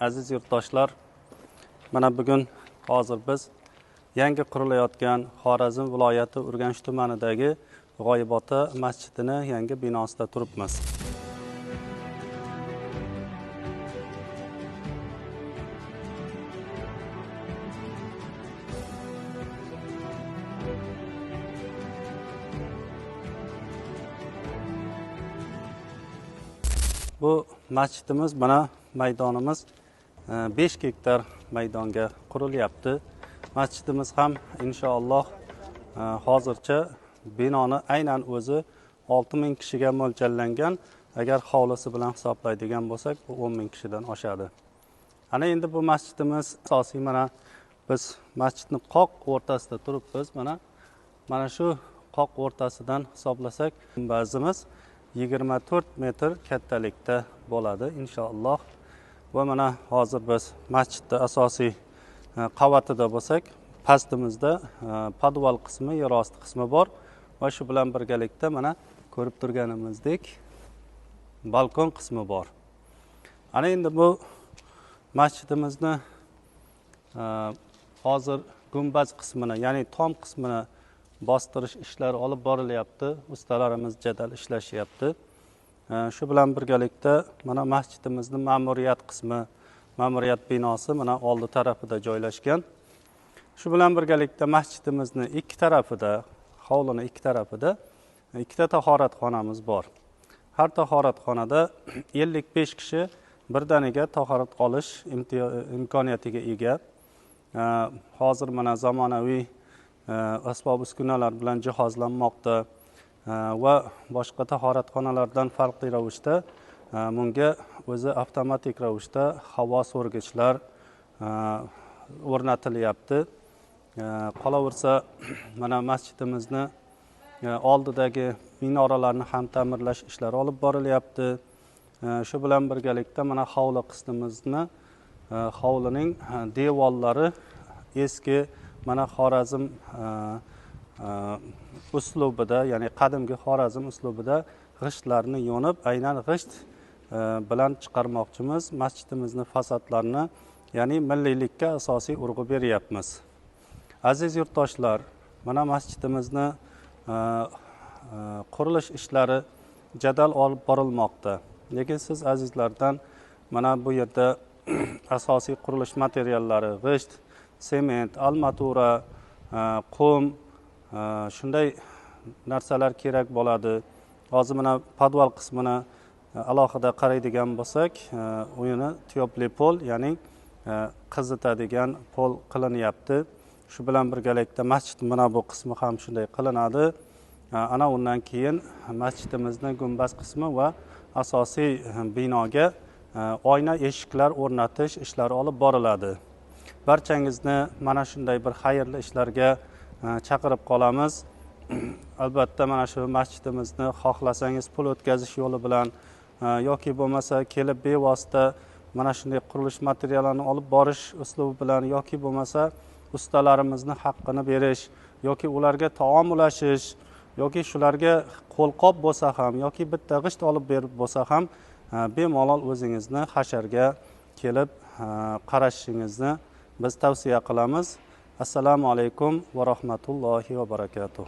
Aziz yurtdoshlar, mana bugun hozir biz yangi qurilayotgan Xorazm viloyati Urganch tumanidagi G'oyibota masjidini yangi binosida turibmiz. Bu masjidimiz mana maydonimiz 5 gektar maydonga qurilyapti. Masjidimiz ham inshaalloh hozircha binoni aynan o'zi 6000 kishiga mo'ljallangan. Agar hovlisi bilan hisoblaydigan bo'lsak, 10 000 kishidan oshadi. Ana endi bu masjidimiz asosiy mana biz masjidning qoq o'rtasida turibmiz. Mana shu qoq o'rtasidan hisoblasak, gumbazimiz 24 metr kattalikda bo'ladi inshaalloh. Va mana hozir biz masjidda asosiy qavatida bo'lsak, pastimizda podval qismi, yer osti qismi bor va shu bilan birgalikda mana ko'rib turganimizdek balkon qismi bor. Ana endi bu masjidimizni hozir gumbaz qismini, ya'ni tom qismini bostirish ishlari olib borilyapti. Ustalarimiz jadal ishlashyapti. Shu bilan birgalikda mana masjidimizning ma'muriyat qismi, ma'muriyat binosi mana oldi tarafida joylashgan. Shu bilan birgalikda masjidimizning ikki tarafida, hovlining ikki tarafida ikkita tahoratxonamiz bor. Har tahoratxonada 55 kishi birdaniga tahorat olish imkoniyatiga ega. Hozir mana zamonaviy asbob-uskunalar bilan jihozlanmoqda va boshqa tahoratxonalardan farqli ravishda bunga o'zi avtomatik ravishda havo so'rgichlar o'rnatilyapti. Qolaversa mana masjidimizni oldidagi minoralarni ham ta'mirlash ishlari olib borilyapti. Shu bilan birgalikda mana hovli qismimizni, hovlining devorlari eski mana Xorazm uslubida, ya'ni qadimgi Xorazm uslubida g'ishtlarni yo'nib, aynan g'isht bilan chiqarmoqchimiz. Masjidimizning fasadlarini, ya'ni milliylikka asosiy urg'u beryapmiz. Aziz yurtdoshlar, mana masjidimizni qurilish ishlari jadal olib borilmoqda. Lekin siz azizlardan mana bu yerda asosiy qurilish materiallari g'isht, sement, armatura, qum, shunday narsalar kerak bo'ladi. Hozir mana podval qismini alohida qaraydigan bo'lsak, uyini tiyopli pol, ya'ni qizitadigan pol qilinyapti. Shu bilan birgalikda masjid mana bu qismi ham shunday qilinadi. Ana undan keyin masjidimizning gumbaz qismi va asosiy binoga oyna eshiklar o'rnatish ishlari olib boriladi. Barchangizni mana shunday bir xayrli ishlarga chaqirib qolamiz. Albatta mana shu masjidimizni xohlasangiz pul o'tkazish yo'li bilan yoki bo'lmasa kelib bevosita mana shunday qurilish materiallarini olib borish uslubi bilan yoki bo'lmasa ustalarimizni haqqini berish yoki ularga taom ulashish yoki shularga qo'lqop bo'lsa ham yoki bitta g'isht olib berib bo'lsa ham bemalol o'zingizni hasharga kelib qarashingizni biz tavsiya qilamiz. Assalomu alaykum va rahmatullohi va barakatuh.